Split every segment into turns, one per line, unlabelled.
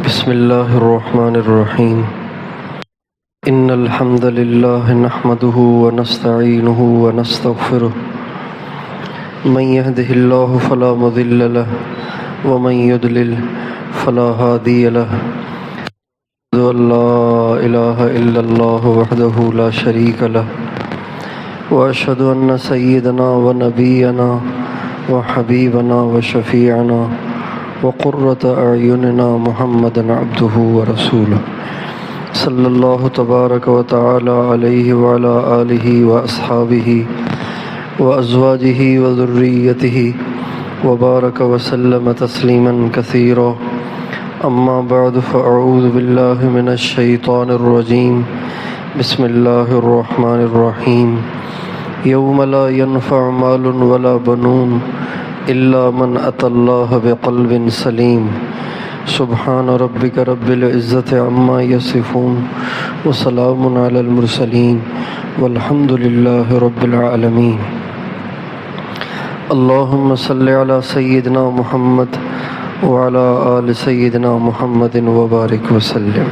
بسم الله الرحمن الرحيم إن الحمد لله نحمده ونستعينه ونستغفره من يهده الله فلا مضل له ومن يضلل فلا هادي له أشهد أن لا إله إلا الله وحده لا شريك له وأشهد أن سيدنا ونبينا وحبيبنا وشفيعنا وقرة أعيننا محمدا عبده ورسوله صلى الله تبارك وتعالى عليه وعلى آله وأصحابه وأزواجه وذريته وبارك وسلم تسليما كثيرا. أما بعد فأعوذ بالله من الشيطان الرجيم. بسم الله الرحمن الرحيم. يوم لا ينفع مال ولا بنون إلا من أتى الله بقلب سليم. سبحان ربك رب العزة عما يصفون وسلام على المرسلين والحمد لله رب العالمين. اللهم صل على سيدنا محمد وعلى آل سيدنا محمد وبارك وسلم.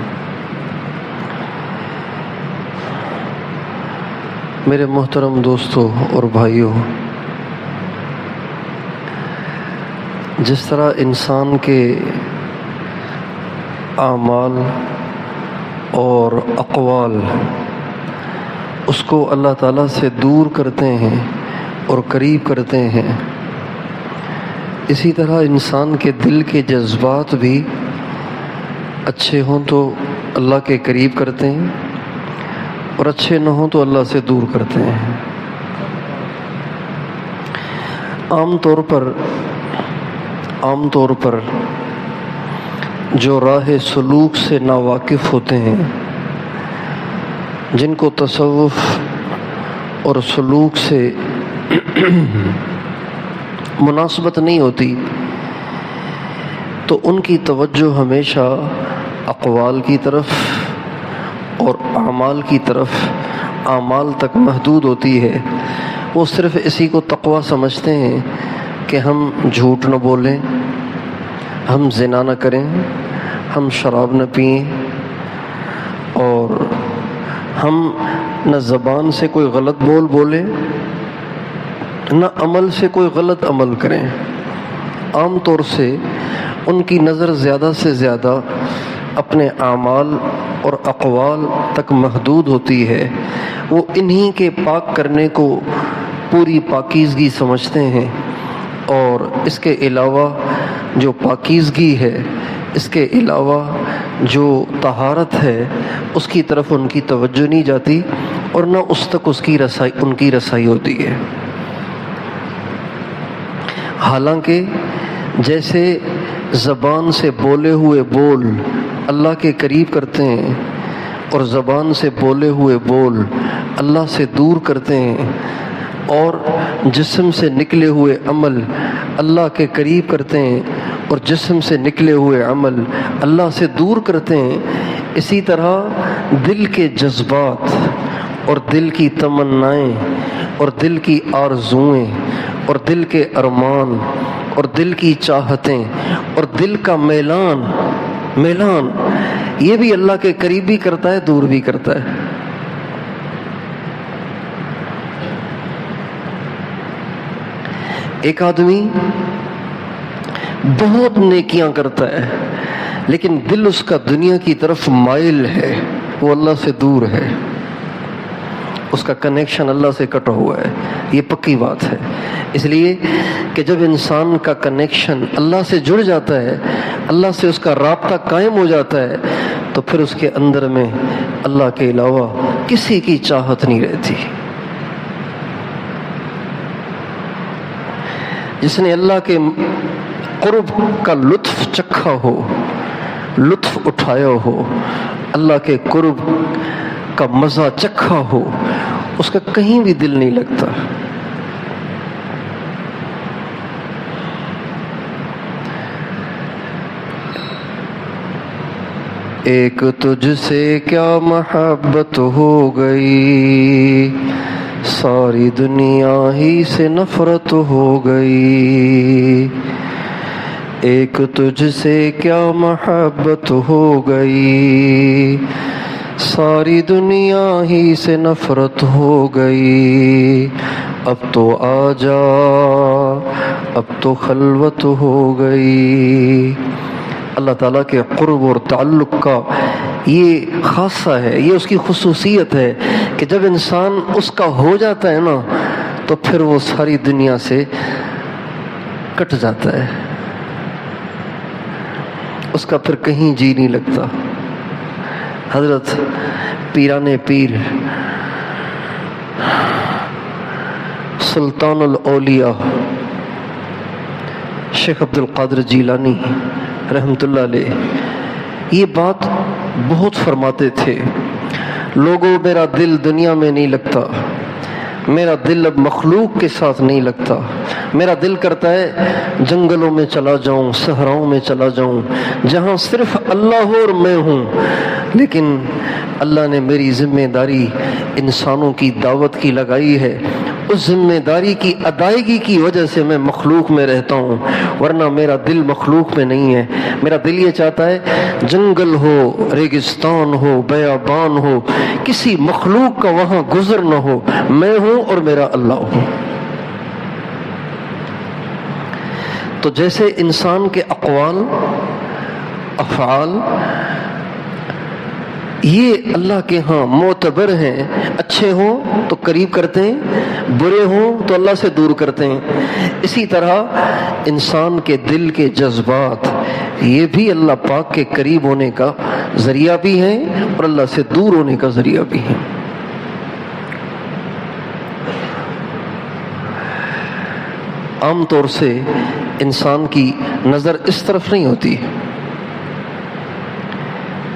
میرے محترم دوستو اور بھائیوں، جس طرح انسان کے اعمال اور اقوال اس کو اللہ تعالیٰ سے دور کرتے ہیں اور قریب کرتے ہیں، اسی طرح انسان کے دل کے جذبات بھی اچھے ہوں تو اللہ کے قریب کرتے ہیں اور اچھے نہ ہوں تو اللہ سے دور کرتے ہیں. عام طور پر جو راہ سلوک سے ناواقف ہوتے ہیں، جن کو تصوف اور سلوک سے مناسبت نہیں ہوتی، تو ان کی توجہ ہمیشہ اقوال کی طرف اور اعمال کی طرف، اعمال تک محدود ہوتی ہے. وہ صرف اسی کو تقویٰ سمجھتے ہیں کہ ہم جھوٹ نہ بولیں، ہم زنا نہ کریں، ہم شراب نہ پئیں، اور ہم نہ زبان سے کوئی غلط بولیں، نہ عمل سے کوئی غلط عمل کریں. عام طور سے ان کی نظر زیادہ سے زیادہ اپنے اعمال اور اقوال تک محدود ہوتی ہے. وہ انہی کے پاک کرنے کو پوری پاکیزگی سمجھتے ہیں، اور اس کے علاوہ جو پاکیزگی ہے، اس کے علاوہ جو طہارت ہے، اس کی طرف ان کی توجہ نہیں جاتی اور نہ اس تک ان کی رسائی ہوتی ہے. حالانکہ جیسے زبان سے بولے ہوئے بول اللہ کے قریب کرتے ہیں اور زبان سے بولے ہوئے بول اللہ سے دور کرتے ہیں، اور جسم سے نکلے ہوئے عمل اللہ کے قریب کرتے ہیں اور جسم سے نکلے ہوئے عمل اللہ سے دور کرتے ہیں، اسی طرح دل کے جذبات اور دل کی تمنائیں اور دل کی آرزوئیں اور دل کے ارمان اور دل کی چاہتیں اور دل کا میلان یہ بھی اللہ کے قریب بھی کرتا ہے، دور بھی کرتا ہے. ایک آدمی بہت نیکیاں کرتا ہے لیکن دل اس کا دنیا کی طرف مائل ہے، وہ اللہ سے دور ہے، اس کا کنیکشن اللہ سے کٹا ہوا ہے. یہ پکی بات ہے، اس لیے کہ جب انسان کا کنیکشن اللہ سے جڑ جاتا ہے، اللہ سے اس کا رابطہ قائم ہو جاتا ہے، تو پھر اس کے اندر میں اللہ کے علاوہ کسی کی چاہت نہیں رہتی. جس نے اللہ کے قرب کا لطف چکھا ہو، لطف اٹھایا ہو، اللہ کے قرب کا مزہ چکھا ہو، اس کا کہیں بھی دل نہیں لگتا. ایک تجھ سے کیا محبت ہو گئی، ساری دنیا ہی سے نفرت ہو گئی. ایک تجھ سے کیا محبت ہو گئی، ساری دنیا ہی سے نفرت ہو گئی، اب تو آ جا اب تو خلوت ہو گئی۔ اللہ تعالیٰ کے قرب اور تعلق کا یہ خاصہ ہے، یہ اس کی خصوصیت ہے کہ جب انسان اس کا ہو جاتا ہے نا تو پھر وہ ساری دنیا سے کٹ جاتا ہے، اس کا پھر کہیں جی نہیں لگتا۔ حضرت پیران پیر سلطان الاولیاء شیخ عبد القادر جیلانی رحمۃ اللہ علیہ یہ بات بہت فرماتے تھے، لوگوں میرا دل دنیا میں نہیں لگتا، میرا دل اب مخلوق کے ساتھ نہیں لگتا، میرا دل کرتا ہے جنگلوں میں چلا جاؤں، صحراؤں میں چلا جاؤں، جہاں صرف اللہ ہو اور میں ہوں، لیکن اللہ نے میری ذمہ داری انسانوں کی دعوت کی لگائی ہے، اس ذمہ داری کی ادائیگی کی وجہ سے میں مخلوق میں رہتا ہوں، ورنہ میرا دل مخلوق میں نہیں ہے۔ میرا دل یہ چاہتا ہے جنگل ہو، ریگستان ہو، بیابان ہو، کسی مخلوق کا وہاں گزر نہ ہو، میں ہوں اور میرا اللہ ہوں۔ تو جیسے انسان کے اقوال، افعال یہ اللہ کے ہاں معتبر ہیں، اچھے ہوں تو قریب کرتے ہیں، برے ہوں تو اللہ سے دور کرتے ہیں، اسی طرح انسان کے دل کے جذبات یہ بھی اللہ پاک کے قریب ہونے کا ذریعہ بھی ہیں اور اللہ سے دور ہونے کا ذریعہ بھی ہیں۔ عام طور سے انسان کی نظر اس طرف نہیں ہوتی،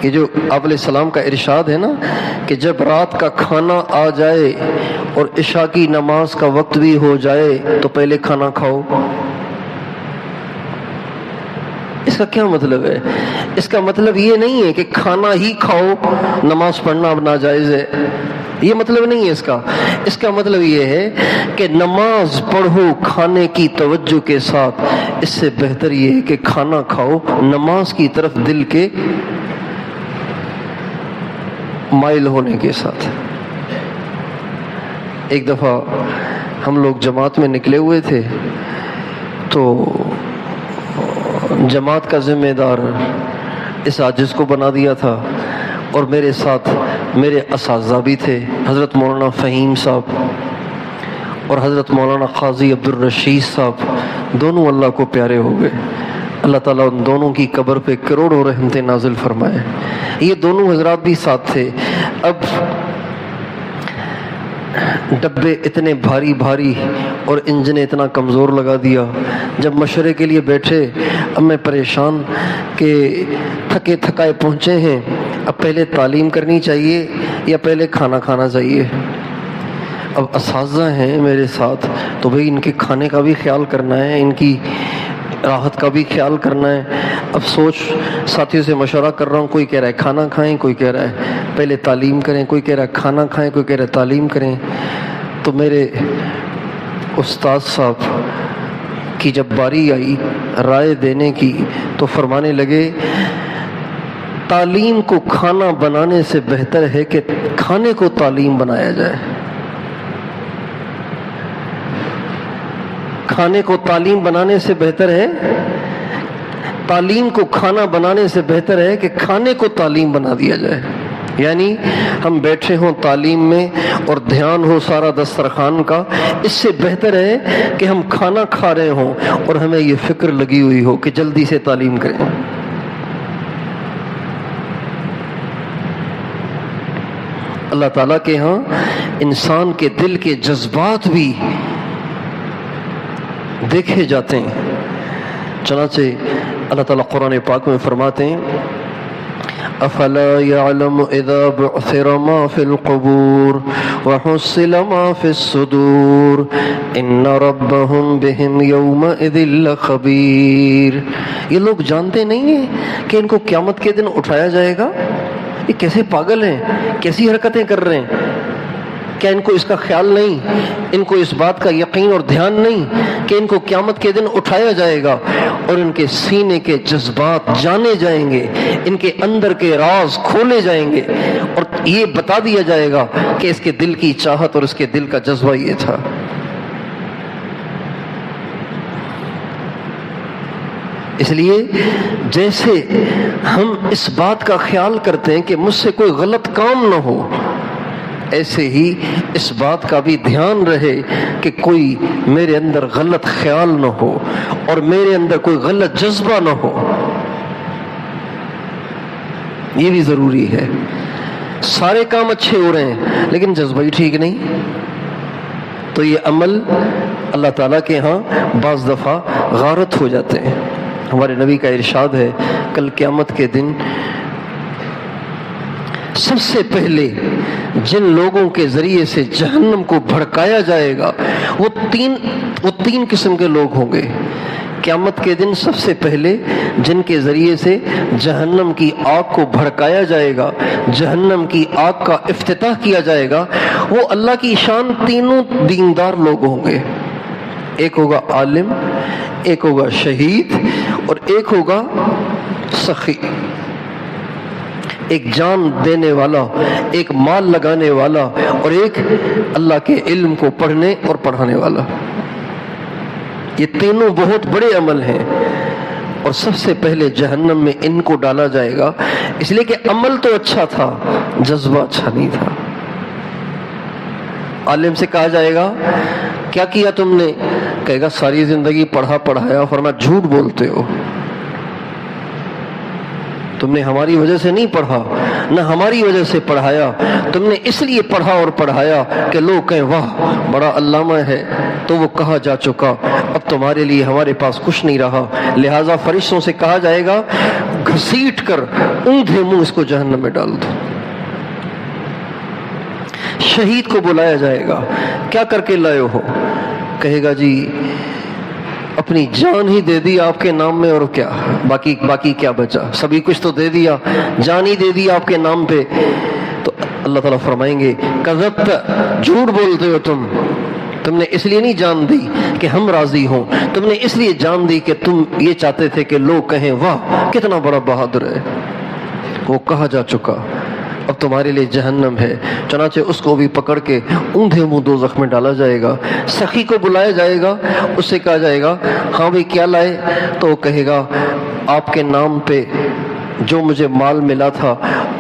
یہ جو آپ علیہ السلام کا ارشاد ہے نا کہ جب رات کا کھانا آ جائے اور عشاء کی نماز کا وقت بھی ہو جائے تو پہلے کھانا کھاؤ، اس کا کیا مطلب ہے؟ اس کا مطلب یہ نہیں ہے کہ کھانا ہی کھاؤ، نماز پڑھنا اب ناجائز ہے، یہ مطلب نہیں ہے اس کا۔ اس کا مطلب یہ ہے کہ نماز پڑھو کھانے کی توجہ کے ساتھ، اس سے بہتر یہ ہے کہ کھانا کھاؤ نماز کی طرف دل کے مائل ہونے کے ساتھ۔ ایک دفعہ ہم لوگ جماعت میں نکلے ہوئے تھے تو جماعت کا ذمہ دار اس عاجز کو بنا دیا تھا، اور میرے ساتھ میرے اساتذہ بھی تھے، حضرت مولانا فہیم صاحب اور حضرت مولانا قاضی عبد الرشید صاحب، دونوں اللہ کو پیارے ہو گئے۔ اللہ تعالیٰ ان دونوں کی قبر پہ کروڑوں رحمتیں نازل فرمائے۔ یہ دونوں حضرات بھی ساتھ تھے۔ اب ڈبے اتنے بھاری بھاری اور انجن اتنا کمزور لگا دیا، جب مشورے کے لیے بیٹھے اب میں پریشان کہ تھکے تھکائے پہنچے ہیں، اب پہلے تعلیم کرنی چاہیے یا پہلے کھانا کھانا چاہیے؟ اب اساتذہ ہیں میرے ساتھ تو بھئی ان کے کھانے کا بھی خیال کرنا ہے، ان کی راحت کا بھی خیال کرنا ہے۔ اب سوچ ساتھیوں سے مشورہ کر رہا ہوں، کوئی کہہ رہا ہے کھانا کھائیں، کوئی کہہ رہا ہے پہلے تعلیم کریں، کوئی کہہ رہا ہے کھانا کھائیں، کوئی کہہ رہا ہے تعلیم کریں۔ تو میرے استاد صاحب کی جب باری آئی رائے دینے کی تو فرمانے لگے تعلیم کو کھانا بنانے سے بہتر ہے کہ کھانے کو تعلیم بنایا جائے، کھانے کو تعلیم بنانے سے بہتر ہے، تعلیم کو کھانا بنانے سے بہتر ہے کہ کھانے کو تعلیم بنا دیا جائے۔ یعنی ہم بیٹھے ہوں تعلیم میں اور دھیان ہو سارا دسترخوان کا، اس سے بہتر ہے کہ ہم کھانا کھا رہے ہوں اور ہمیں یہ فکر لگی ہوئی ہو کہ جلدی سے تعلیم کریں۔ اللہ تعالیٰ کے ہاں انسان کے دل کے جذبات بھی دیکھے جاتے ہیں۔ چنانچہ اللہ تعالیٰ قرآن پاک میں فرماتے ہیں افلا يعلم اذا بعثر ما في القبور وحصل ما في الصدور ان ربهم بهم يومئذ لخبير۔ یہ لوگ جانتے نہیں ہیں کہ ان کو قیامت کے دن اٹھایا جائے گا؟ یہ کیسے پاگل ہیں، کیسی حرکتیں کر رہے ہیں؟ کیا ان کو اس کا خیال نہیں، ان کو اس بات کا یقین اور دھیان نہیں کہ ان کو قیامت کے دن اٹھایا جائے گا اور ان کے سینے کے جذبات جانے جائیں گے، ان کے اندر کے راز کھولے جائیں گے اور یہ بتا دیا جائے گا کہ اس کے دل کی چاہت اور اس کے دل کا جذبہ یہ تھا۔ اس لیے جیسے ہم اس بات کا خیال کرتے ہیں کہ مجھ سے کوئی غلط کام نہ ہو، ایسے ہی اس بات کا بھی دھیان رہے کہ کوئی میرے اندر غلط خیال نہ ہو اور میرے اندر کوئی غلط جذبہ نہ ہو۔ یہ بھی ضروری ہے۔ سارے کام اچھے ہو رہے ہیں لیکن جذبہ ہی ٹھیک نہیں، تو یہ عمل اللہ تعالیٰ کے ہاں بعض دفعہ غارت ہو جاتے ہیں۔ ہمارے نبی کا ارشاد ہے کل قیامت کے دن سب سے پہلے جن لوگوں کے ذریعے سے جہنم کو بھڑکایا جائے گا وہ تین قسم کے لوگ ہوں گے۔ قیامت کے دن سب سے پہلے جن کے ذریعے سے جہنم کی آگ کو بھڑکایا جائے گا، جہنم کی آگ کا افتتاح کیا جائے گا، وہ اللہ کی شان تینوں دیندار لوگ ہوں گے۔ ایک ہوگا عالم، ایک ہوگا شہید اور ایک ہوگا سخی، ایک جان دینے والا، ایک مال لگانے والا اور ایک اللہ کے علم کو پڑھنے اور پڑھانے والا۔ یہ تینوں بہت بڑے عمل ہیں اور سب سے پہلے جہنم میں ان کو ڈالا جائے گا، اس لیے کہ عمل تو اچھا تھا، جذبہ اچھا نہیں تھا۔ عالم سے کہا جائے گا کیا کیا تم نے؟ کہے گا ساری زندگی پڑھا پڑھایا۔ فرمایا جھوٹ بولتے ہو، تم نے ہماری وجہ سے نہیں پڑھا، نہ ہماری وجہ سے پڑھایا، تم نے اس لیے پڑھا اور پڑھایا کہ لوگ کہیں واہ بڑا علامہ ہے، تو وہ کہا جا چکا، اب تمہارے لیے ہمارے پاس کچھ نہیں رہا۔ لہٰذا فرشتوں سے کہا جائے گا گھسیٹ کر اونھے منہ اس کو جہنم میں ڈال دو۔ شہید کو بلایا جائے گا، کیا کر کے لائے ہو؟ کہے گا جی اپنی جان ہی دے دی آپ کے نام میں، اور کیا باقی کیا بچا؟ سبھی کچھ تو دے دیا، جان ہی دے دی آپ کے نام پہ۔ تو اللہ تعالیٰ فرمائیں گے کذبت، جھوٹ بولتے ہو تم نے اس لیے نہیں جان دی کہ ہم راضی ہوں، تم نے اس لیے جان دی کہ تم یہ چاہتے تھے کہ لوگ کہیں واہ کتنا بڑا بہادر ہے۔ وہ کہا جا چکا، اب تمہارے لیے جہنم ہے۔ چنانچہ اس کو بھی پکڑ کے اوندھے منہ دوزخ میں ڈالا جائے گا۔ سخی کو بلایا جائے گا، اس سے کہا جائے گا ہاں بھائی کیا لائے؟ تو وہ کہے گا آپ کے نام پہ جو مجھے مال ملا تھا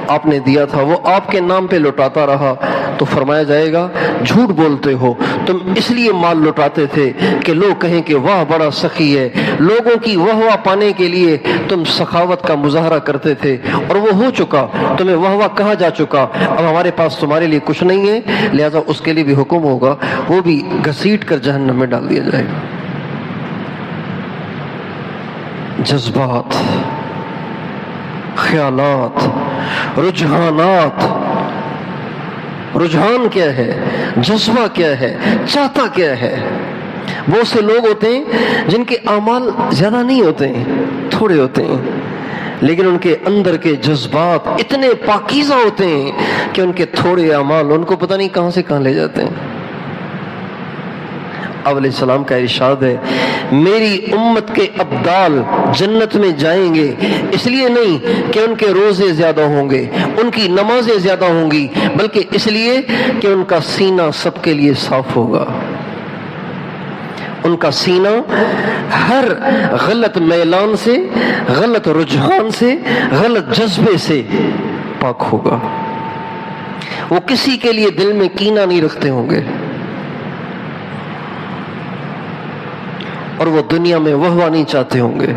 آپ نے دیا تھا وہ آپ کے نام پہ لوٹاتا رہا۔ تو فرمایا جائے گا جھوٹ بولتے ہو، تم اس لیے مال لوٹاتے تھے کہ لوگ کہیں کہ واہ بڑا سخی ہے، لوگوں کی واہ واہ پانے کے لیے تم سخاوت کا مظاہرہ کرتے تھے اور وہ ہو چکا، تمہیں واہ واہ کہا جا چکا، اب ہمارے پاس تمہارے لیے کچھ نہیں ہے، لہذا اس کے لیے بھی حکم ہوگا، وہ بھی گھسیٹ کر جہنم میں ڈال دیا جائے گا۔ جذبات، خیالات، رجحانات، رجحان کیا ہے، جذبہ کیا ہے، چاہتا کیا ہے۔ بہت سے لوگ ہوتے ہیں جن کے اعمال زیادہ نہیں ہوتے ہیں، تھوڑے ہوتے ہیں، لیکن ان کے اندر کے جذبات اتنے پاکیزہ ہوتے ہیں کہ ان کے تھوڑے اعمال ان کو پتہ نہیں کہاں سے کہاں لے جاتے ہیں۔ آپ علیہ السلام کا ارشاد ہے میری امت کے ابدال جنت میں جائیں گے اس لیے نہیں کہ ان کے روزے زیادہ ہوں گے، ان کی نمازیں زیادہ ہوں گی، بلکہ اس لیے کہ ان کا سینہ سب کے لیے صاف ہوگا۔ ان کا سینہ ہر غلط میلان سے، غلط رجحان سے، غلط جذبے سے پاک ہوگا۔ وہ کسی کے لیے دل میں کینہ نہیں رکھتے ہوں گے اور وہ دنیا میں وہوہ نہیں چاہتے ہوں گے۔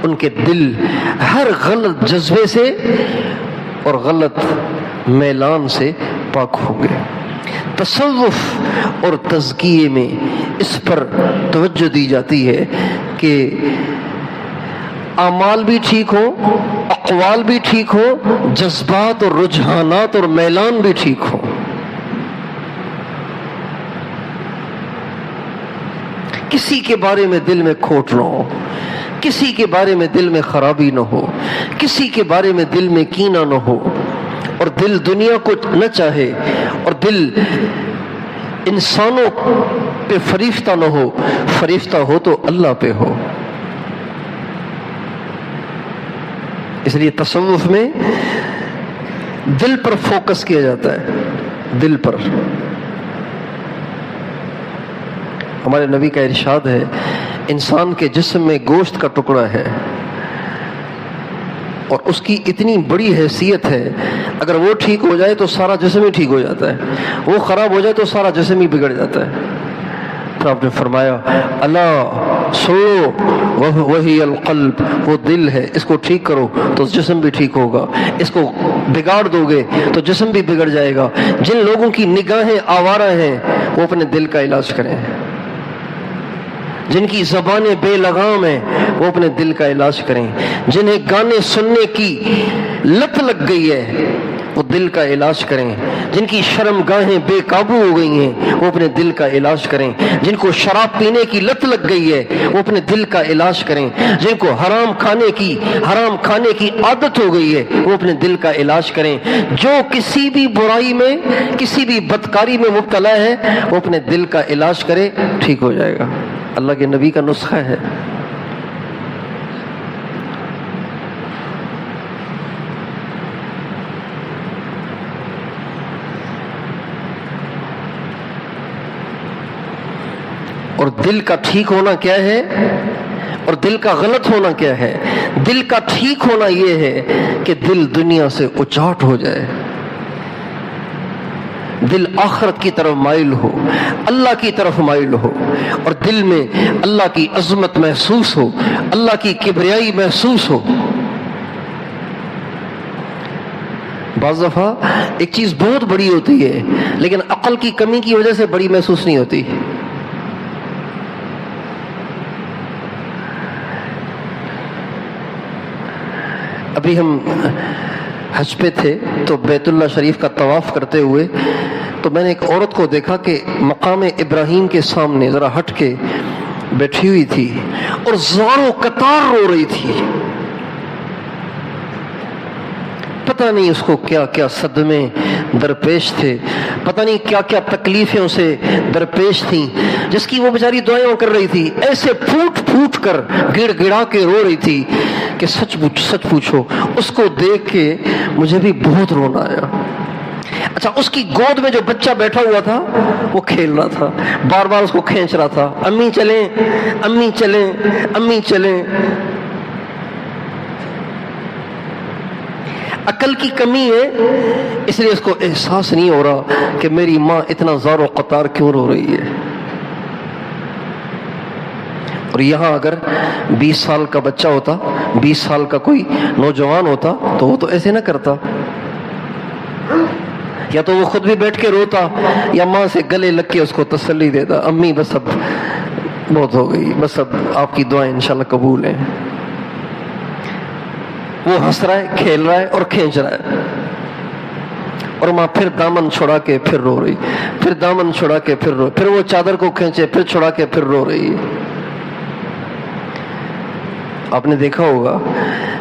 ان کے دل ہر غلط جذبے سے اور غلط میلان سے پاک ہوں گے۔ تصوف اور تزکیے میں اس پر توجہ دی جاتی ہے کہ اعمال بھی ٹھیک ہو، اقوال بھی ٹھیک ہو، جذبات اور رجحانات اور میلان بھی ٹھیک ہو۔ کسی کے بارے میں دل میں کھوٹ نہ ہو، کسی کے بارے میں دل میں خرابی نہ ہو، کسی کے بارے میں دل میں کینہ نہ ہو، اور دل دنیا کو نہ چاہے اور دل انسانوں پہ فریفتہ نہ ہو، فریفتہ ہو تو اللہ پہ ہو۔ اس لیے تصوف میں دل پر فوکس کیا جاتا ہے، دل پر۔ ہمارے نبی کا ارشاد ہے انسان کے جسم میں گوشت کا ٹکڑا ہے اور اس کی اتنی بڑی حیثیت ہے، اگر وہ ٹھیک ہو جائے تو سارا جسم ہی ٹھیک ہو جاتا ہے، وہ خراب ہو جائے تو سارا جسم ہی بگڑ جاتا ہے۔ پھر آپ نے فرمایا اللہ سنو وہی القلب، وہ دل ہے، اس کو ٹھیک کرو تو جسم بھی ٹھیک ہوگا، اس کو بگاڑ دو گے تو جسم بھی بگڑ جائے گا۔ جن لوگوں کی نگاہیں آوارہ ہیں وہ اپنے دل کا علاج کریں، جن کی زبانیں بے لگام ہیں وہ اپنے دل کا علاج کریں، جنہیں گانے سننے کی لت لگ گئی ہے وہ دل کا علاج کریں، جن کی شرم گاہیں بے قابو ہو گئی ہیں وہ اپنے دل کا علاج کریں، جن کو شراب پینے کی لت لگ گئی ہے وہ اپنے دل کا علاج کریں، جن کو حرام کھانے کی عادت ہو گئی ہے وہ اپنے دل کا علاج کریں، جو کسی بھی برائی میں کسی بھی بدکاری میں مبتلا ہے وہ اپنے دل کا علاج کرے، ٹھیک ہو جائے گا۔ اللہ کے نبی کا نسخہ ہے۔ اور دل کا ٹھیک ہونا کیا ہے اور دل کا غلط ہونا کیا ہے؟ دل کا ٹھیک ہونا یہ ہے کہ دل دنیا سے اچاٹ ہو جائے، دل آخرت کی طرف مائل ہو، اللہ کی طرف مائل ہو، اور دل میں اللہ کی عظمت محسوس ہو، اللہ کی کبریائی محسوس ہو۔ بعض دفعہ ایک چیز بہت بڑی ہوتی ہے لیکن عقل کی کمی کی وجہ سے بڑی محسوس نہیں ہوتی۔ ابھی ہم حج پہ تھے تو بیت اللہ شریف کا طواف کرتے ہوئے تو میں نے ایک عورت کو دیکھا کہ مقام ابراہیم کے سامنے ذرا ہٹ کے بیٹھی ہوئی تھی اور زاروں قطار رو رہی تھی۔ پتہ نہیں اس کو کیا کیا صدمے درپیش تھے، پتہ نہیں کیا کیا تکلیفیں اسے درپیش تھیں، جس کی وہ بیچاری دعائیں کر رہی تھی، ایسے پھوٹ پھوٹ کر گڑ گڑا کے رو رہی تھی کہ سچ پوچھو اس کو دیکھ کے مجھے بھی بہت رونا آیا۔ اچھا، اس کی گود میں جو بچہ بیٹھا ہوا تھا وہ کھیل رہا تھا، بار بار اس کو کھینچ رہا تھا، امی چلیں امی چلیں امی چلیں۔ عقل کی کمی ہے، اس لیے اس کو احساس نہیں ہو رہا کہ میری ماں اتنا زار و قطار کیوں رو رہی ہے۔ اور یہاں اگر 20 سال کا بچہ ہوتا، 20 سال کا کوئی نوجوان ہوتا تو وہ تو ایسے نہ کرتا، یا تو وہ خود بھی بیٹھ کے روتا یا ماں سے گلے لگ کے اس کو تسلی دیتا، امی بس اب بہت ہو گئی، بس اب آپ کی دعائیں انشاءاللہ قبول ہیں۔ وہ ہنس رہا ہے، کھیل رہا ہے اور کھینچ رہا ہے، اور ماں پھر دامن چھڑا کے پھر رو رہی، پھر دامن چھڑا کے پھر رو، پھر وہ چادر کو کھینچے پھر چھڑا کے پھر رو رہی ہے۔ آپ نے دیکھا ہوگا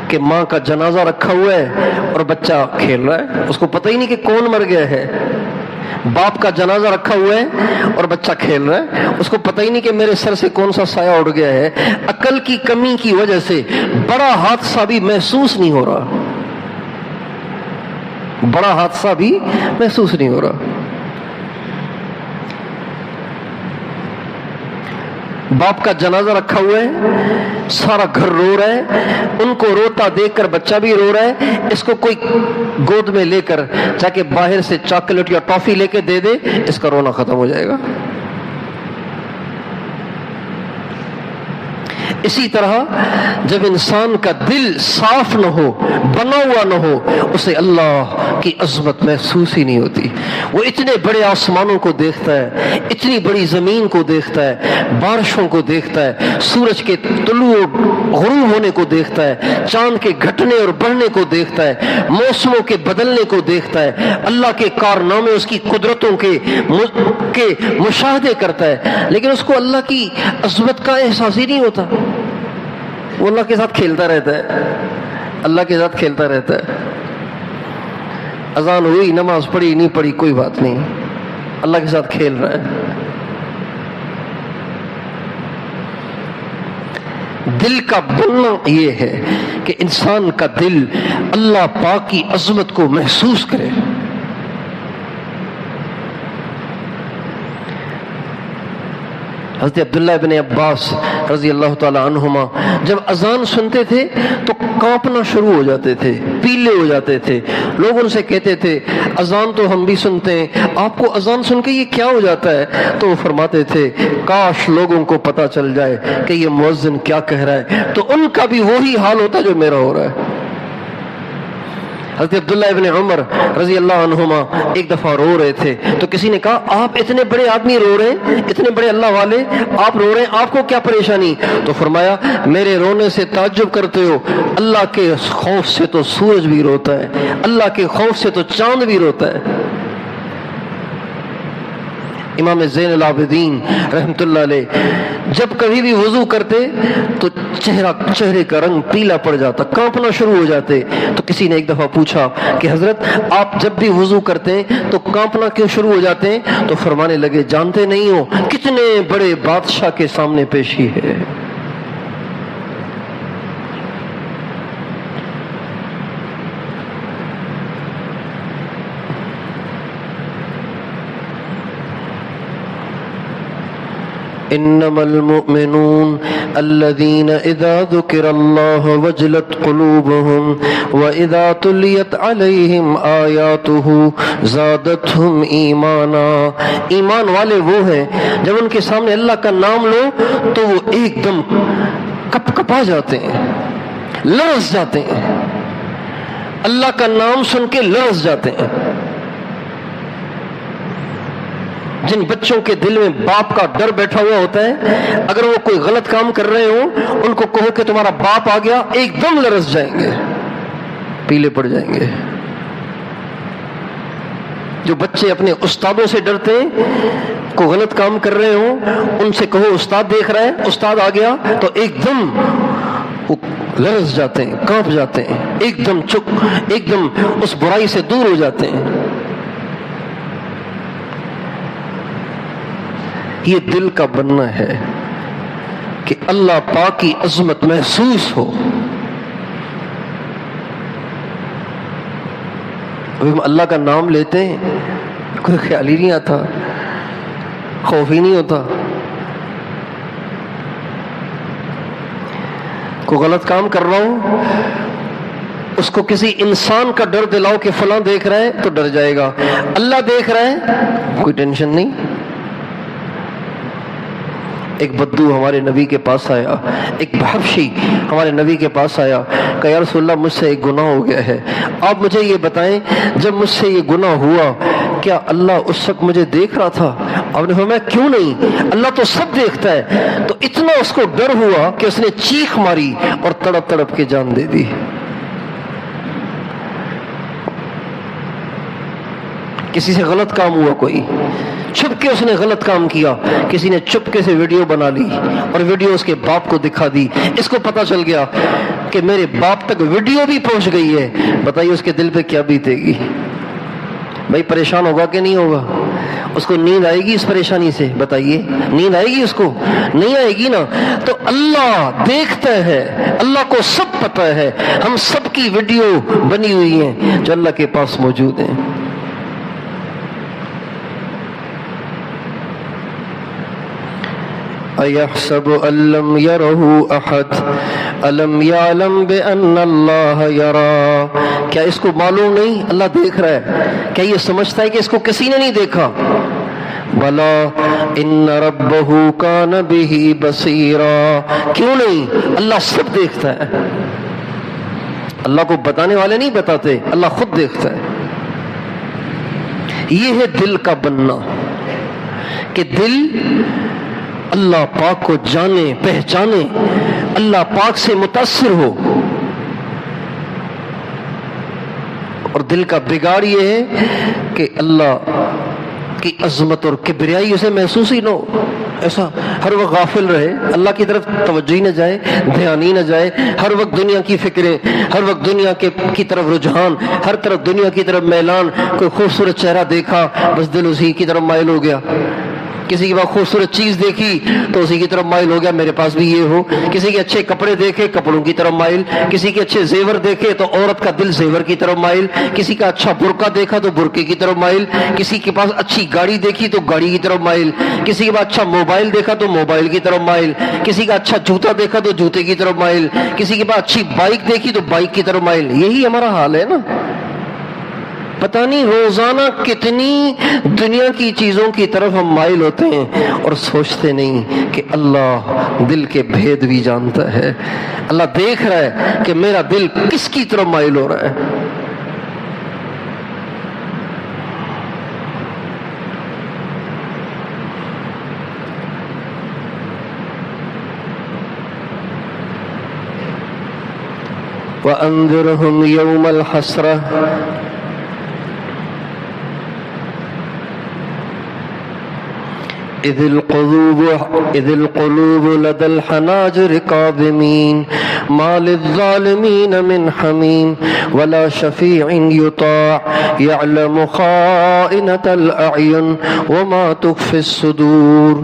کہ ماں کا جنازہ رکھا ہوا ہے اور بچہ کھیل رہا ہے، اس کو پتہ ہی نہیں کہ کون مر گیا ہے۔ باپ کا جنازہ رکھا ہوا ہے اور بچہ کھیل رہا ہے، اس کو پتہ ہی نہیں کہ میرے سر سے کون سا سایہ اڑ گیا ہے۔ عقل کی کمی کی وجہ سے بڑا حادثہ بھی محسوس نہیں ہو رہا، بڑا حادثہ بھی محسوس نہیں ہو رہا۔ باپ کا جنازہ رکھا ہوا ہے، سارا گھر رو رہا ہے، ان کو روتا دیکھ کر بچہ بھی رو رہا ہے، اس کو کوئی گود میں لے کر جا کے باہر سے چاکلیٹ یا ٹافی لے کے دے دے، اس کا رونا ختم ہو جائے گا۔ اسی طرح جب انسان کا دل صاف نہ ہو، بنا ہوا نہ ہو، اسے اللہ کی عظمت محسوس ہی نہیں ہوتی۔ وہ اتنے بڑے آسمانوں کو دیکھتا ہے، اتنی بڑی زمین کو دیکھتا ہے، بارشوں کو دیکھتا ہے، سورج کے طلوع غروب ہونے کو دیکھتا ہے، چاند کے گھٹنے اور بڑھنے کو دیکھتا ہے، موسموں کے بدلنے کو دیکھتا ہے، اللہ کے کارنامے، اس کی قدرتوں کے مشاہدے کرتا ہے، لیکن اس کو اللہ کی عظمت کا احساس ہی نہیں ہوتا۔ وہ اللہ کے ساتھ کھیلتا رہتا ہے، اللہ کے ساتھ کھیلتا رہتا ہے۔ اذان ہوئی، نماز پڑھی نہیں پڑھی کوئی بات نہیں، اللہ کے ساتھ کھیل رہا ہے۔ دل کا بننا یہ ہے کہ انسان کا دل اللہ پاک کی عظمت کو محسوس کرے۔ حضرت عبداللہ ابن عباس رضی اللہ تعالی عنہما جب اذان سنتے تھے تو کانپنا شروع ہو جاتے تھے، پیلے ہو جاتے تھے۔ لوگ ان سے کہتے تھے اذان تو ہم بھی سنتے ہیں، آپ کو اذان سن کے یہ کیا ہو جاتا ہے؟ تو وہ فرماتے تھے کاش لوگوں کو پتہ چل جائے کہ یہ مؤذن کیا کہہ رہا ہے، تو ان کا بھی وہی حال ہوتا جو میرا ہو رہا ہے۔ حضرت عبداللہ ابن عمر رضی اللہ عنہما ایک دفعہ رو رہے تھے تو کسی نے کہا آپ اتنے بڑے آدمی رو رہے ہیں، اتنے بڑے اللہ والے آپ رو رہے ہیں، آپ کو کیا پریشانی؟ تو فرمایا میرے رونے سے تعجب کرتے ہو، اللہ کے خوف سے تو سورج بھی روتا ہے، اللہ کے خوف سے تو چاند بھی روتا ہے۔ امام زین العابدین رحمۃ اللہ علیہ جب کبھی بھی وضو کرتے تو چہرے کا رنگ پیلا پڑ جاتا، کانپنا شروع ہو جاتے۔ تو کسی نے ایک دفعہ پوچھا کہ حضرت آپ جب بھی وضو کرتے ہیں تو کانپنا کیوں شروع ہو جاتے ہیں؟ تو فرمانے لگے جانتے نہیں ہو کتنے بڑے بادشاہ کے سامنے پیشی ہے۔ انما المؤمنون الذين اذا ذكر الله وجلت قلوبهم واذا تليت عليهم آياته زادتهم ایمانا۔ ایمان والے وہ ہیں جب ان کے سامنے اللہ کا نام لو تو وہ ایک دم کپ کپا جاتے ہیں، لرز جاتے ہیں، اللہ کا نام سن کے لرز جاتے ہیں۔ جن بچوں کے دل میں باپ کا ڈر بیٹھا ہوا ہوتا ہے، اگر وہ کوئی غلط کام کر رہے ہوں ان کو کہو کہ تمہارا باپ آ گیا، ایک دم لرز جائیں گے، پیلے پڑ جائیں گے۔ جو بچے اپنے استادوں سے ڈرتے ہیں، کوئی غلط کام کر رہے ہوں ان سے کہو استاد دیکھ رہا ہے، استاد آ گیا، تو ایک دم وہ لرز جاتے ہیں، کانپ جاتے ہیں، ایک دم ایک دم اس برائی سے دور ہو جاتے ہیں۔ یہ دل کا بننا ہے کہ اللہ پاک کی عظمت محسوس ہو۔ ابھی ہم اللہ کا نام لیتے ہیں کوئی خیال ہی نہیں آتا، خوف ہی نہیں ہوتا۔ کوئی غلط کام کر رہا ہوں اس کو کسی انسان کا ڈر دلاؤ کہ فلاں دیکھ رہا ہے تو ڈر جائے گا، اللہ دیکھ رہا ہے کوئی ٹینشن نہیں۔ ایک بدو ہمارے نبی کے پاس آیا، ایک بحبشی ہمارے نبی کے پاس آیا کہ یا رسول اللہ مجھ سے ایک گناہ ہو گیا ہے، آپ مجھے یہ بتائیں جب مجھ سے یہ گناہ ہوا کیا اللہ اس وقت مجھے دیکھ رہا تھا؟ آپ نے فرمایا کیوں نہیں، اللہ تو سب دیکھتا ہے۔ تو اتنا اس کو ڈر ہوا کہ اس نے چیخ ماری اور تڑپ تڑپ کے جان دے دی۔ کسی سے غلط کام ہوا، کوئی چھپ کے اس نے غلط کام کیا، کسی نے چپ کے سے ویڈیو بنا لی اور ویڈیو اس کے باپ کو دکھا دی، اس کو پتا چل گیا کہ میرے باپ تک ویڈیو بھی پہنچ گئی ہے، بتائیے اس کے دل پہ کیا بیتے گی؟ بھائی پریشان ہوگا کہ نہیں ہوگا؟ اس کو نیند آئے گی اس پریشانی سے؟ بتائیے نیند آئے گی؟ اس کو نہیں آئے گی نا۔ تو اللہ دیکھتا ہے، اللہ کو سب پتہ ہے، ہم سب کی ویڈیو بنی ہوئی ہیں جو اللہ کے پاس موجود ہیں۔ أَيَحْسَبُ أَن لَّمْ يَرَهُ أَحَدٌ أَلَمْ يَعْلَمْ بِأَنَّ اللَّهَ يَرَىٰ، کیا اس کو معلوم نہیں اللہ دیکھ رہا ہے؟ کیا یہ سمجھتا ہے کہ اس کو کسی نے نہیں دیکھا؟ بَلَىٰ إِنَّ رَبَّهُ كَانَ بِهِ بَصِيرًا، کیوں نہیں، اللہ سب دیکھتا ہے۔ اللہ کو بتانے والے نہیں بتاتے، اللہ خود دیکھتا ہے۔ یہ ہے دل کا بننا کہ دل اللہ پاک کو جانے، پہچانے، اللہ پاک سے متاثر ہو۔ اور دل کا بگاڑ یہ ہے کہ اللہ کی عظمت اور کبریائی اسے محسوس ہی نہ ہو۔ ایسا ہر وقت غافل رہے، اللہ کی طرف توجہ ہی نہ جائے، دھیان ہی نہ جائے، ہر وقت دنیا کی فکریں، ہر وقت دنیا کی طرف رجحان، ہر طرف دنیا کی طرف میلان. کوئی خوبصورت چہرہ دیکھا بس دل اسی کی طرف مائل ہو گیا، کسی کے پاس خوبصورت چیز دیکھی تو اسی کی طرف مائل ہو گیا، میرے پاس بھی یہ ہو. کسی کے اچھے کپڑے دیکھے کپڑوں کی طرف مائل، کسی کے اچھے زیور دیکھے تو عورت کا دل زیور کی طرف مائل، کسی کا اچھا برقع دیکھا تو برقعے کی طرف مائل، کسی کے پاس اچھی گاڑی دیکھی تو گاڑی کی طرف مائل، کسی کے پاس اچھا موبائل دیکھا تو موبائل کی طرف مائل، کسی کا اچھا جوتا دیکھا تو جوتے کی طرف مائل، کسی کے پاس اچھی بائک دیکھی تو بائک کی طرف مائل. یہی ہمارا حال ہے نا. پتہ نہیں روزانہ کتنی دنیا کی چیزوں کی طرف ہم مائل ہوتے ہیں اور سوچتے نہیں کہ اللہ دل کے بھید بھی جانتا ہے. اللہ دیکھ رہا ہے کہ میرا دل کس کی طرف مائل ہو رہا ہے. وَأَنذِرْهُمْ يَوْمَ الْحَسْرَةِ إذ القلوب لدى الحناجر كاظمين ما للظالمين من حميم ولا شفيع يطاع يعلم خائنة الأعين وما تخفي الصدور.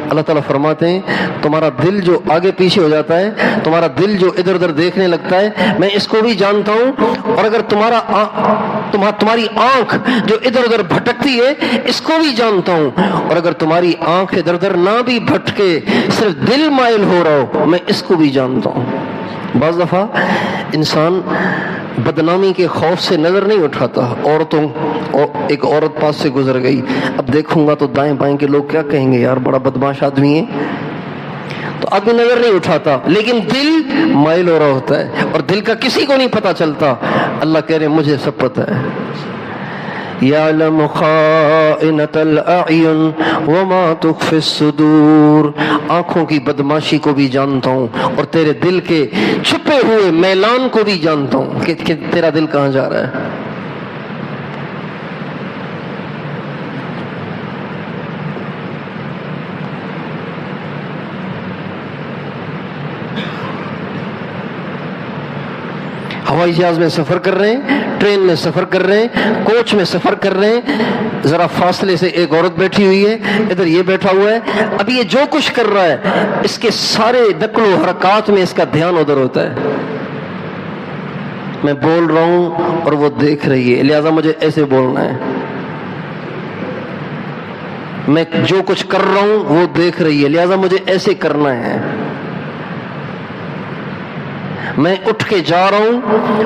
اللہ تعالیٰ فرماتے ہیں تمہارا دل جو آگے پیچھے ہو جاتا ہے، تمہارا دل جو ادھر ادھر دیکھنے لگتا ہے، میں اس کو بھی جانتا ہوں. اور اگر تمہاری آنکھ جو ادھر ادھر بھٹکتی ہے اس کو بھی جانتا ہوں. اور اگر تمہاری آنکھ ادھر ادھر نہ بھی بھٹکے صرف دل مائل ہو رہا ہو میں اس کو بھی جانتا ہوں. بعض دفعہ انسان بدنامی کے خوف سے نظر نہیں اٹھاتا. ایک عورت پاس سے گزر گئی، اب دیکھوں گا تو دائیں بائیں کے لوگ کیا کہیں گے، یار بڑا بدماش آدمی ہے، تو آدمی نظر نہیں اٹھاتا لیکن دل مائل ہو رہا ہوتا ہے اور دل کا کسی کو نہیں پتہ چلتا. اللہ کہہ رہے مجھے سب پتہ ہے. یعلم خائنۃ الاعین وما تخفی الصدور. آنکھوں کی بدماشی کو بھی جانتا ہوں اور تیرے دل کے چھپے ہوئے میلان کو بھی جانتا ہوں کہ تیرا دل کہاں جا رہا ہے. ہوائی جہاز میں سفر کر رہے ہیں، ٹرین میں سفر کر رہے ہیں، کوچ میں سفر کر رہے ہیں، ذرا فاصلے سے ایک عورت بیٹھی ہوئی ہے، ادھر یہ بیٹھا ہوا ہے. اب یہ جو کچھ کر رہا ہے اس کے سارے نقل و حرکات میں اس کا دھیان ادھر ہوتا ہے. میں بول رہا ہوں اور وہ دیکھ رہی ہے، لہذا مجھے ایسے بولنا ہے. میں جو کچھ کر رہا ہوں وہ دیکھ رہی ہے، لہذا مجھے ایسے کرنا ہے. میں اٹھ کے جا رہا ہوں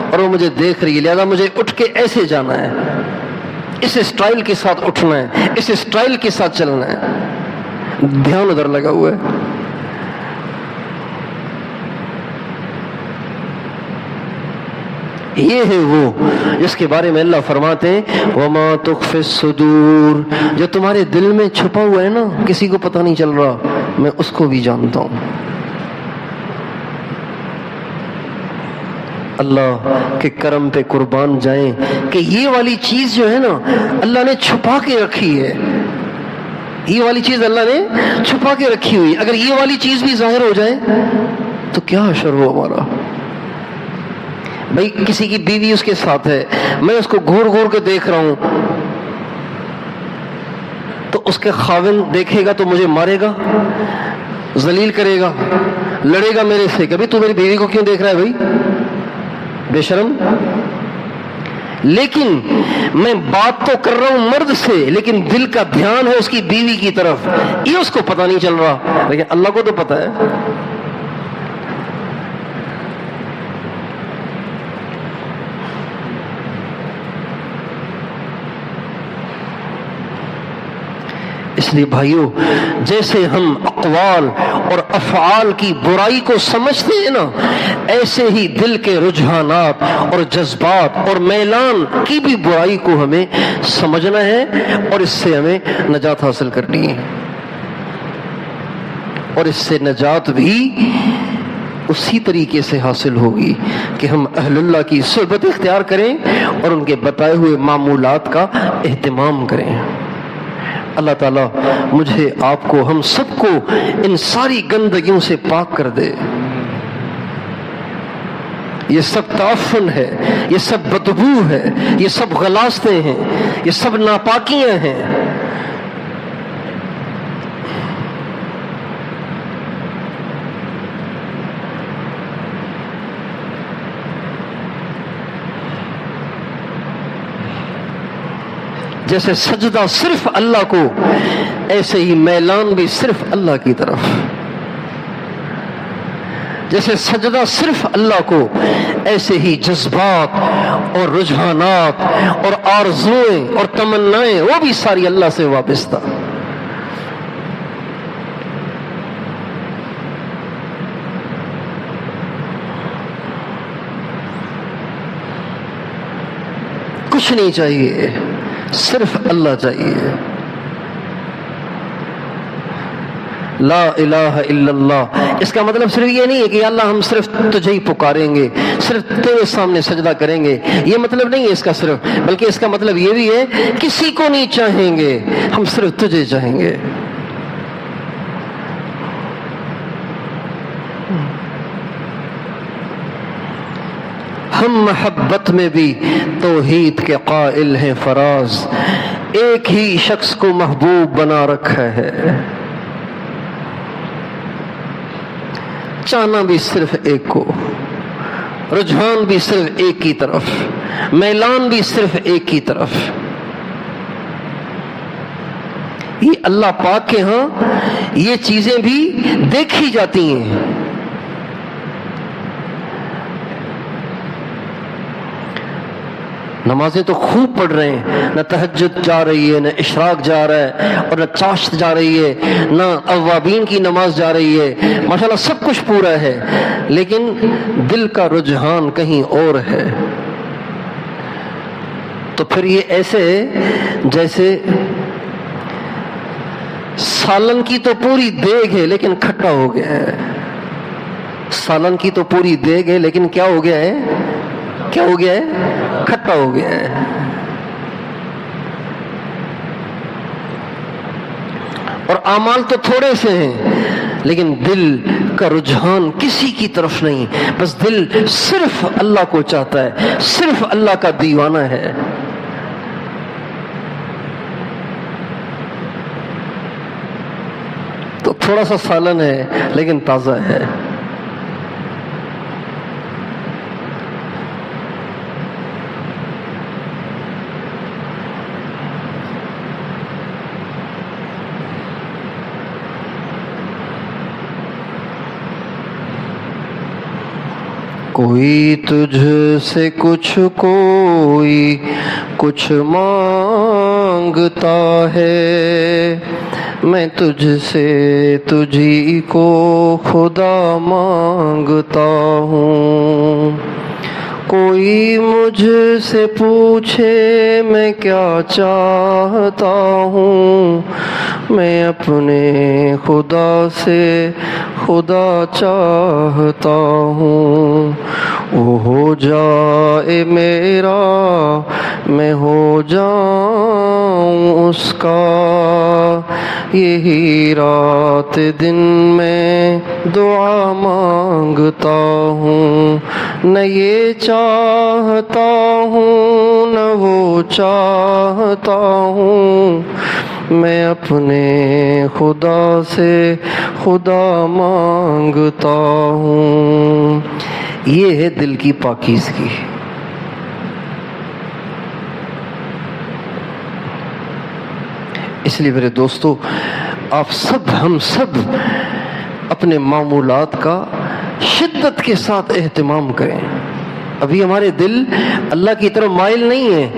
اور وہ مجھے دیکھ رہی ہے، لہذا مجھے اٹھ کے ایسے جانا ہے، اس اسٹائل کے ساتھ اٹھنا ہے، اس اسٹائل کے ساتھ چلنا ہے. دھیان ادھر لگا ہوا ہے. یہ ہے وہ جس کے بارے میں اللہ فرماتے ہیں وما تخفی الصدور. جو تمہارے دل میں چھپا ہوا ہے نا، کسی کو پتہ نہیں چل رہا، میں اس کو بھی جانتا ہوں. اللہ کے کرم پہ قربان جائیں کہ یہ والی چیز جو ہے نا اللہ نے چھپا کے رکھی ہے. یہ والی چیز اللہ نے چھپا کے رکھی ہوئی. اگر یہ والی چیز بھی ظاہر ہو جائے تو کیا حشر ہو ہمارا. بھائی کسی کی بیوی اس کے ساتھ ہے، میں اس کو گھور گھور کے دیکھ رہا ہوں، تو اس کے خاوند دیکھے گا تو مجھے مارے گا، ذلیل کرے گا، لڑے گا میرے سے. کبھی تو میری بیوی کو کیوں دیکھ رہا ہے بھائی بے شرم. لیکن میں بات تو کر رہا ہوں مرد سے، لیکن دل کا دھیان ہے اس کی بیوی کی طرف. یہ اس کو پتہ نہیں چل رہا لیکن اللہ کو تو پتہ ہے. اس لیے بھائیو، جیسے ہم اقوال اور افعال کی برائی کو سمجھتے ہیں نا، ایسے ہی دل کے رجحانات اور جذبات اور میلان کی بھی برائی کو ہمیں سمجھنا ہے اور اس سے ہمیں نجات حاصل کرنی ہے. اور اس سے نجات بھی اسی طریقے سے حاصل ہوگی کہ ہم اہل اللہ کی صحبت اختیار کریں اور ان کے بتائے ہوئے معمولات کا اہتمام کریں. اللہ تعالیٰ مجھے، آپ کو، ہم سب کو ان ساری گندگیوں سے پاک کر دے۔ یہ سب تعفن ہے، یہ سب بدبو ہے، یہ سب غلاظتیں ہیں، یہ سب ناپاکیاں ہیں۔ جیسے سجدہ صرف اللہ کو، ایسے ہی میلان بھی صرف اللہ کی طرف۔ جیسے سجدہ صرف اللہ کو، ایسے ہی جذبات اور رجحانات اور آرزوئیں اور تمنائیں وہ بھی ساری اللہ سے وابستہ۔ کچھ نہیں چاہیے، صرف اللہ چاہیے۔ لا الہ الا اللہ، اس کا مطلب صرف یہ نہیں ہے کہ یا اللہ ہم صرف تجھے ہی پکاریں گے، صرف تیرے سامنے سجدہ کریں گے، یہ مطلب نہیں ہے اس کا صرف، بلکہ اس کا مطلب یہ بھی ہے کسی کو نہیں چاہیں گے، ہم صرف تجھے چاہیں گے۔ ہم محبت میں بھی توحید کے قائل ہیں فراز، ایک ہی شخص کو محبوب بنا رکھا ہے، چاہنا بھی صرف ایک کو، رجحان بھی صرف ایک کی طرف، میلان بھی صرف ایک کی طرف۔ یہ اللہ پاک کے ہاں یہ چیزیں بھی دیکھی جاتی ہیں۔ نمازیں تو خوب پڑھ رہے ہیں، نہ تہجد جا رہی ہے، نہ اشراق جا رہا ہے، اور نہ چاشت جا رہی ہے، نہ اوابین کی نماز جا رہی ہے، ماشاءاللہ سب کچھ پورا ہے، لیکن دل کا رجحان کہیں اور ہے۔ تو پھر یہ ایسے جیسے سالن کی تو پوری دیگ ہے لیکن کھٹا ہو گیا ہے۔ سالن کی تو پوری دیگ ہے لیکن کیا ہو گیا ہے؟ کیا ہو گیا ہے؟ کھٹا ہو گیا ہے۔ اور اعمال تو تھوڑے سے ہیں لیکن دل کا رجحان کسی کی طرف نہیں، بس دل صرف اللہ کو چاہتا ہے، صرف اللہ کا دیوانہ ہے۔ تو تھوڑا سا سالن ہے لیکن تازہ ہے۔ کوئی تجھ سے کچھ، کوئی کچھ مانگتا ہے، میں تجھ سے تجھی کو خدا مانگتا ہوں۔ کوئی مجھ سے پوچھے میں کیا چاہتا ہوں، میں اپنے خدا سے خدا چاہتا ہوں۔ وہ ہو جائے میرا، میں ہو جاؤں اس کا، یہی رات دن میں دعا مانگتا ہوں۔ نہ یہ چاہتا ہوں نہ وہ چاہتا ہوں، میں اپنے خدا سے خدا مانگتا ہوں۔ یہ ہے دل کی پاکیزگی۔ اس لیے میرے دوستو، آپ سب، ہم سب اپنے معمولات کا شدت کے ساتھ اہتمام کریں۔ ابھی ہمارے دل اللہ کی طرف مائل نہیں ہے،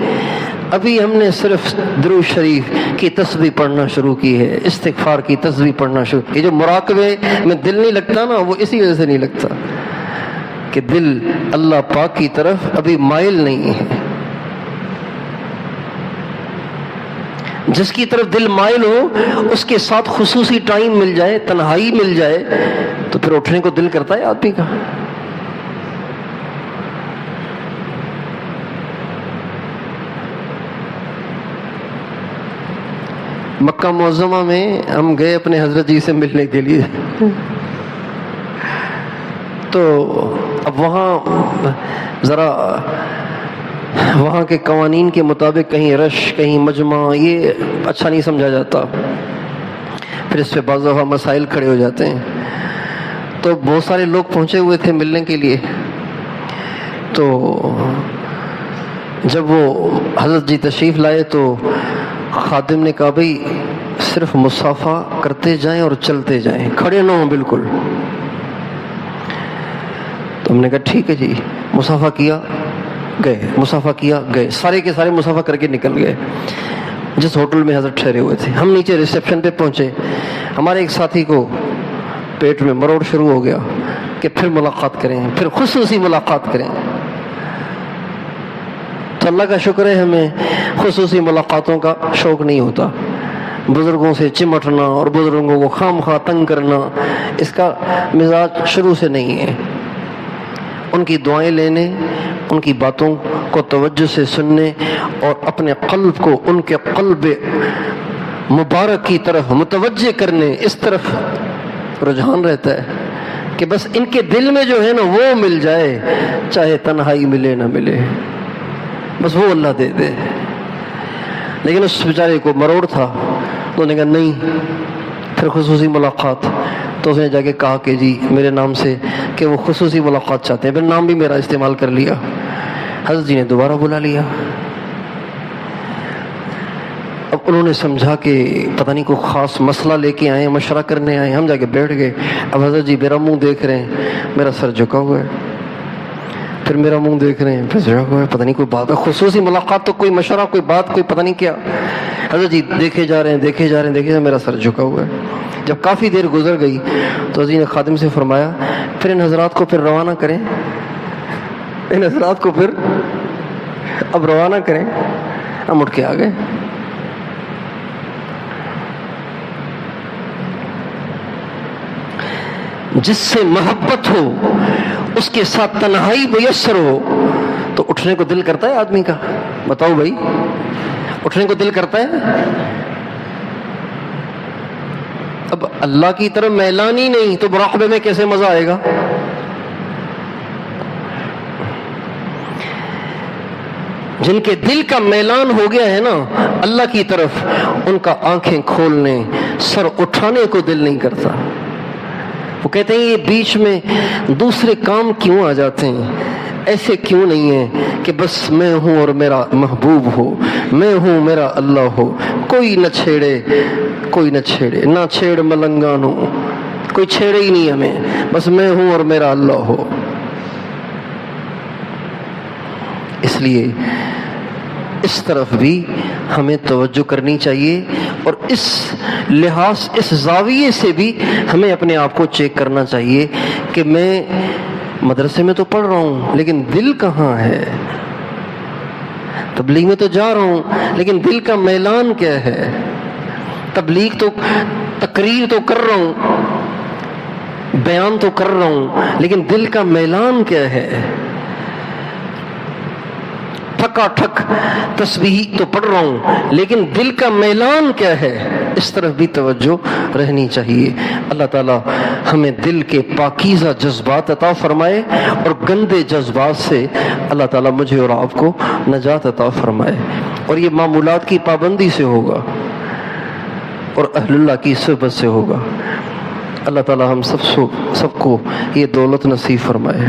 ابھی ہم نے صرف درود شریف کی تسبیح پڑھنا شروع کی ہے، استغفار کی تسبیح پڑھنا شروع۔ یہ جو مراقبے میں دل نہیں لگتا نا، وہ اسی وجہ سے نہیں لگتا کہ دل اللہ پاک کی طرف ابھی مائل نہیں ہے۔ جس کی طرف دل مائل ہو، اس کے ساتھ خصوصی ٹائم مل جائے، تنہائی مل جائے، تو پھر اٹھنے کو دل کرتا ہے آدمی کا۔ مکہ معظمہ میں ہم گئے اپنے حضرت جی سے ملنے کے لیے، تو اب وہاں ذرا وہاں کے قوانین کے مطابق کہیں رش کہیں مجمع یہ اچھا نہیں سمجھا جاتا، پھر اس پہ بعض دفعہ مسائل کھڑے ہو جاتے ہیں۔ تو بہت سارے لوگ پہنچے ہوئے تھے ملنے کے لیے، تو جب وہ حضرت جی تشریف لائے تو خادم نے کہا بھائی صرف مصافحہ کرتے جائیں اور چلتے جائیں، کھڑے نہ ہوں بالکل۔ تو ہم نے کہا ٹھیک ہے جی، مصافحہ کیا گئے، مصافحہ کیا گئے، سارے کے سارے مصافحہ کر کے نکل گئے جس ہوٹل میں حضرت ٹھہرے ہوئے تھے۔ ہم نیچے ریسیپشن پہ پہنچے، ہمارے ایک ساتھی کو پیٹ میں مروڑ شروع ہو گیا کہ پھر ملاقات کریں، پھر خصوصی ملاقات کریں۔ تو اللہ کا شکر ہے ہمیں خصوصی ملاقاتوں کا شوق نہیں ہوتا، بزرگوں سے چمٹنا اور بزرگوں کو خام خواہ تنگ کرنا اس کا مزاج شروع سے نہیں ہے۔ ان کی دعائیں لینے، ان کی باتوں کو توجہ سے سننے اور اپنے قلب کو ان کے قلب مبارک کی طرف متوجہ کرنے، اس طرف رجحان رہتا ہے کہ بس ان کے دل میں جو ہے نا وہ مل جائے، چاہے تنہائی ملے نہ ملے، بس وہ اللہ دے دے۔ لیکن اس بیچارے کو مروڑ تھا، تو نے کہا نہیں، پھر خصوصی ملاقات۔ تو اس نے جا کے کہا کہ جی میرے نام سے کہ وہ خصوصی ملاقات چاہتے ہیں، پھر نام بھی میرا استعمال کر لیا۔ حضرت جی نے دوبارہ بلا لیا۔ اب انہوں نے سمجھا کہ پتہ نہیں کوئی خاص مسئلہ لے کے آئے، مشورہ کرنے آئے۔ ہم جا کے بیٹھ گئے۔ اب حضرت جی میرا منہ دیکھ رہے ہیں، میرا سر جھکا ہوا ہے، پھر میرا منہ دیکھ رہے ہیں، پھر جھکا ہوا ہے، پتہ نہیں کوئی بات ہے، خصوصی ملاقات تو کوئی مشورہ کوئی بات کوئی پتہ نہیں کیا۔ حضرت جی دیکھے جا رہے ہیں دیکھے جا رہے ہیں دیکھے جا رہے ہیں، میرا سر جھکا ہوا ہے۔ جب کافی دیر گزر گئی تو حضرت جی نے خادم سے فرمایا پھر ان حضرات کو پھر روانہ کریں، ان حضرات کو پھر اب روانہ کریں۔ ہم اٹھ کے آ گئے۔ جس سے محبت ہو، اس کے ساتھ تنہائی میسر ہو، تو اٹھنے کو دل کرتا ہے آدمی کا؟ بتاؤ بھائی، اٹھنے کو دل کرتا ہے؟ اب اللہ کی طرف میلان ہی نہیں تو مراقبے میں کیسے مزہ آئے گا؟ جن کے دل کا میلان ہو گیا ہے نا اللہ کی طرف، ان کا آنکھیں کھولنے سر اٹھانے کو دل نہیں کرتا۔ وہ کہتے ہیں یہ بیچ میں دوسرے کام کیوں آ جاتے ہیں، ایسے کیوں نہیں ہے کہ بس میں ہوں اور میرا محبوب ہو، میں ہوں میرا اللہ ہو، کوئی نہ چھیڑے، کوئی نہ چھیڑے، نہ چھیڑ ملنگان ہو، کوئی چھیڑے ہی نہیں ہمیں، بس میں ہوں اور میرا اللہ ہو۔ اس لیے اس طرف بھی ہمیں توجہ کرنی چاہیے، اور اس لحاظ اس زاویے سے بھی ہمیں اپنے آپ کو چیک کرنا چاہیے کہ میں مدرسے میں تو پڑھ رہا ہوں لیکن دل کہاں ہے، تبلیغ میں تو جا رہا ہوں لیکن دل کا میلان کیا ہے، تبلیغ تو تقریر تو کر رہا ہوں، بیان تو کر رہا ہوں، لیکن دل کا میلان کیا ہے؟ ٹھکا ٹھک تسبیح تو پڑھ رہا ہوں لیکن دل کا میلان کیا ہے؟ اس طرف بھی توجہ رہنی چاہیے۔ اللہ تعالی ہمیں دل کے پاکیزہ جذبات عطا فرمائے، اور گندے جذبات سے اللہ تعالی مجھے اور آپ کو نجات عطا فرمائے، اور یہ معمولات کی پابندی سے ہوگا اور اہل اللہ کی صحبت سے ہوگا۔ اللہ تعالی ہم سب کو یہ دولت نصیب فرمائے۔